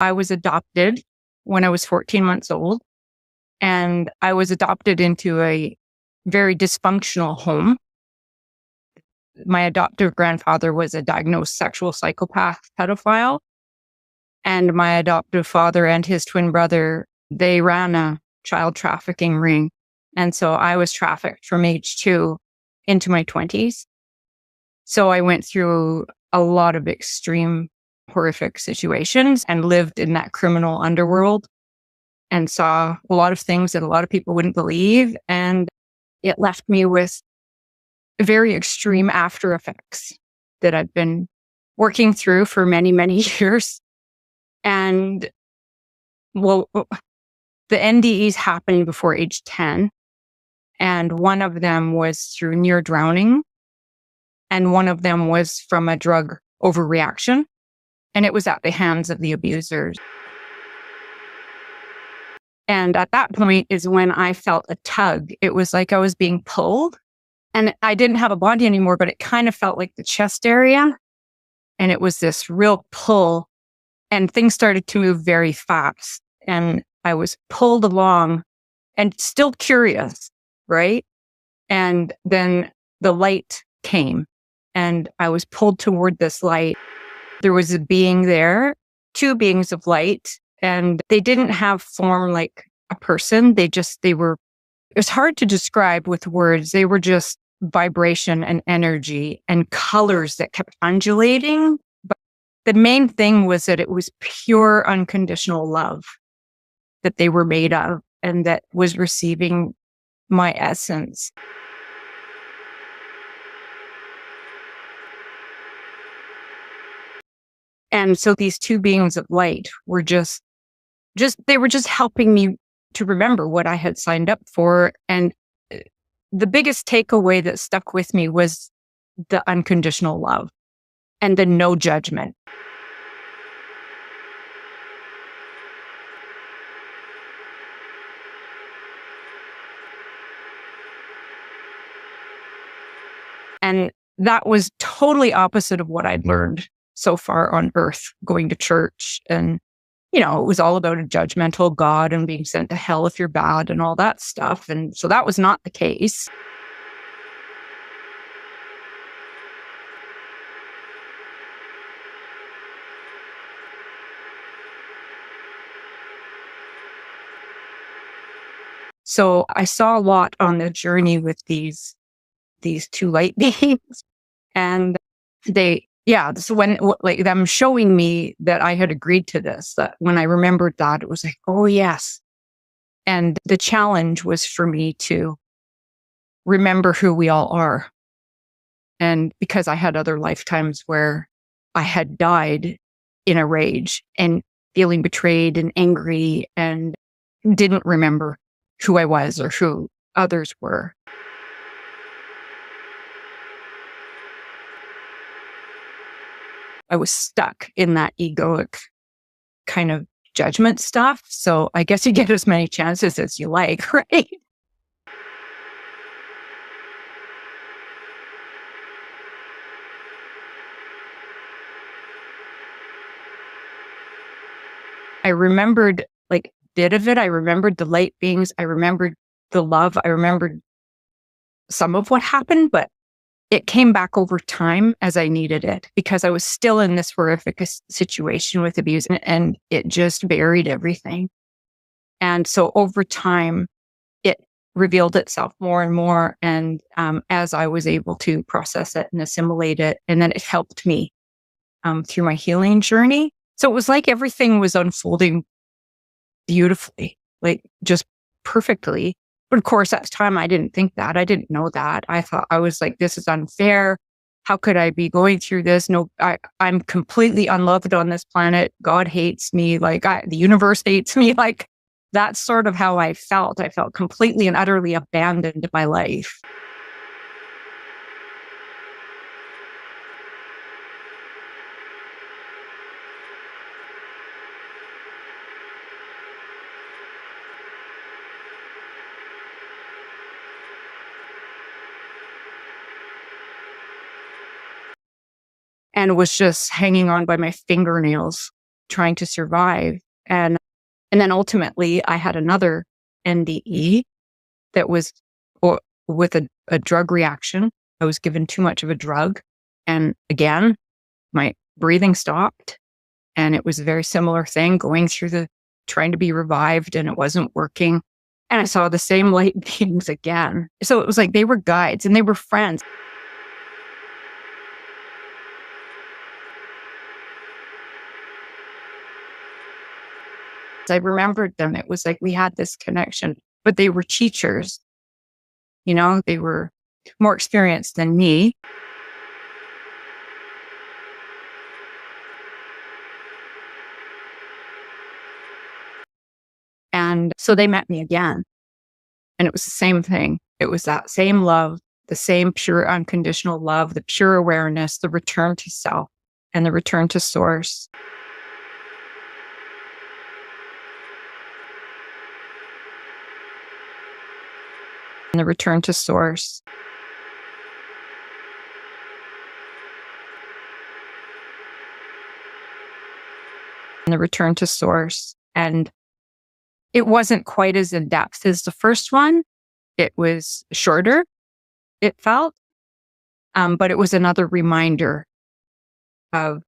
I was adopted when I was 14 months old, and I was adopted into a very dysfunctional home. My adoptive grandfather was a diagnosed sexual psychopath pedophile, and my adoptive father and his twin brother, they ran a child trafficking ring. And so I was trafficked from age 2 into my 20s. So I went through a lot of extreme, horrific situations and lived in that criminal underworld and saw a lot of things that a lot of people wouldn't believe. And it left me with very extreme after effects that I've been working through for many, many years. And well, the NDEs happening before age 10. And one of them was through near drowning. And one of them was from a drug overreaction. And it was at the hands of the abusers. And at that point is when I felt a tug. It was like I was being pulled. And I didn't have a body anymore, but it kind of felt like the chest area. And it was this real pull. And things started to move very fast. And I was pulled along and still curious, right? And then the light came and I was pulled toward this light. There was a being there, 2 beings of light, and they didn't have form like a person. They were, it was hard to describe with words. They were just vibration and energy and colors that kept undulating. But the main thing was that it was pure unconditional love that they were made of and that was receiving my essence. And so these 2 beings of light were they were just helping me to remember what I had signed up for. And the biggest takeaway that stuck with me was the unconditional love and the no judgment. And that was totally opposite of what I'd learned so far on earth, going to church. And, it was all about a judgmental God and being sent to hell if you're bad and all that stuff. And so that was not the case. So I saw a lot on the journey with these 2 light beings. And so when like them showing me that I had agreed to this, that when I remembered that, it was like, oh yes. And the challenge was for me to remember who we all are. And because I had other lifetimes where I had died in a rage and feeling betrayed and angry and didn't remember who I was or who others were. I was stuck in that egoic kind of judgment stuff. So I guess you get as many chances as you like, right? I remembered like bit of it. I remembered the light beings. I remembered the love. I remembered some of what happened, but it came back over time as I needed it because I was still in this horrific situation with abuse and it just buried everything. And so over time, it revealed itself more and more. And as I was able to process it and assimilate it, and then it helped me through my healing journey. So it was like everything was unfolding beautifully, like just perfectly. But of course, at the time, I didn't think that. I didn't know that. I thought I was like, this is unfair. How could I be going through this? No, I'm completely unloved on this planet. God hates me. Like the universe hates me. Like that's sort of how I felt. I felt completely and utterly abandoned in my life. And was just hanging on by my fingernails trying to survive. And then ultimately I had another NDE that was with a drug reaction. I was given too much of a drug. And again, my breathing stopped. And it was a very similar thing, going through trying to be revived, and it wasn't working. And I saw the same light beings again. So it was like they were guides and they were friends. I remembered them. It was like we had this connection, but they were teachers. They were more experienced than me. And so they met me again. And it was the same thing. It was that same love, the same pure unconditional love, the pure awareness, the return to self and the return to source. And the return to source. And the return to source. And it wasn't quite as in depth as the first one. It was shorter, it felt, but it was another reminder of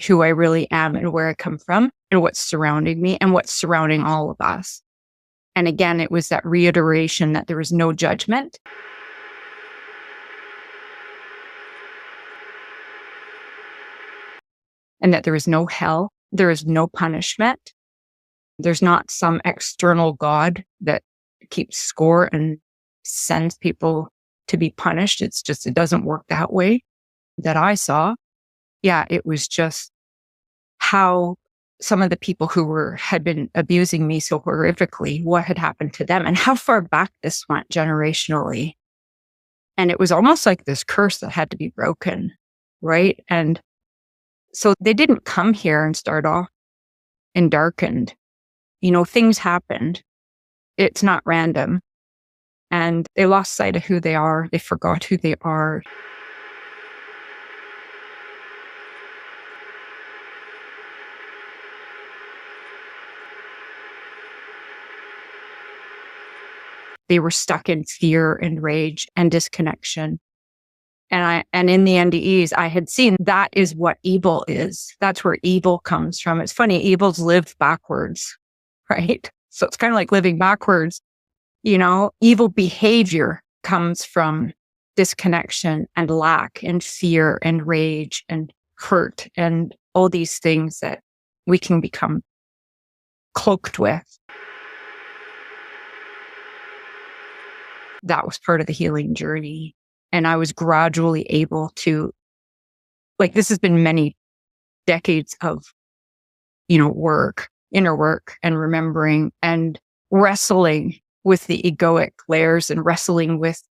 who I really am and where I come from and what's surrounding me and what's surrounding all of us. And again, it was that reiteration that there was no judgment. And that there is no hell. There is no punishment. There's not some external God that keeps score and sends people to be punished. It doesn't work that way that I saw. Yeah, it was just how some of the people who had been abusing me so horrifically, what had happened to them and how far back this went generationally. And it was almost like this curse that had to be broken, right? And so they didn't come here and start off and darkened. Things happened. It's not random. And they lost sight of who they are. They forgot who they are. They were stuck in fear and rage and disconnection. And in the NDEs, I had seen that is what evil is. That's where evil comes from. It's funny, evil's lived backwards, right? So it's kind of like living backwards. Evil behavior comes from disconnection and lack and fear and rage and hurt and all these things that we can become cloaked with. That was part of the healing journey. And I was gradually able to, this has been many decades of, work, inner work and remembering and wrestling with the egoic layers and wrestling with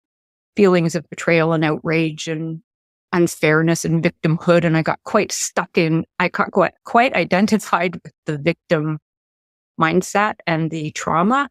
feelings of betrayal and outrage and unfairness and victimhood. And I got quite quite identified with the victim mindset and the trauma.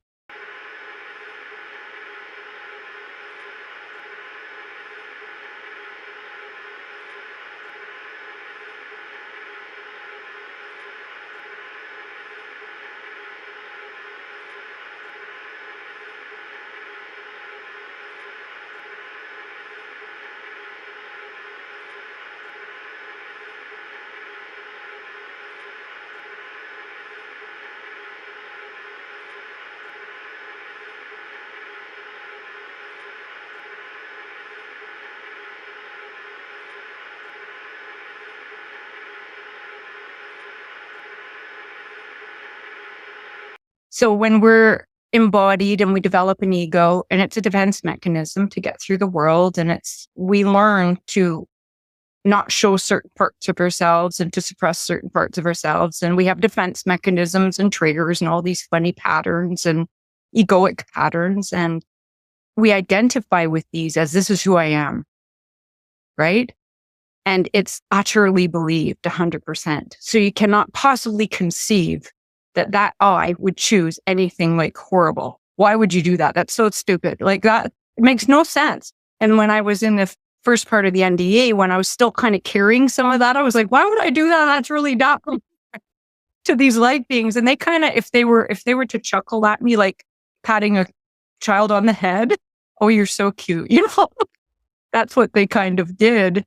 So when we're embodied and we develop an ego, and it's a defense mechanism to get through the world, and we learn to not show certain parts of ourselves and to suppress certain parts of ourselves. And we have defense mechanisms and triggers and all these funny patterns and egoic patterns. And we identify with these as this is who I am, right? And it's utterly believed 100%. So you cannot possibly conceive that I would choose anything horrible. Why would you do that? That's so stupid. That, it makes no sense. And when I was in the first part of the NDE, when I was still kind of carrying some of that, I was like, why would I do that? That's really dumb. to these light beings, and they kind of, if they were to chuckle at me, like patting a child on the head, oh, you're so cute, that's what they kind of did.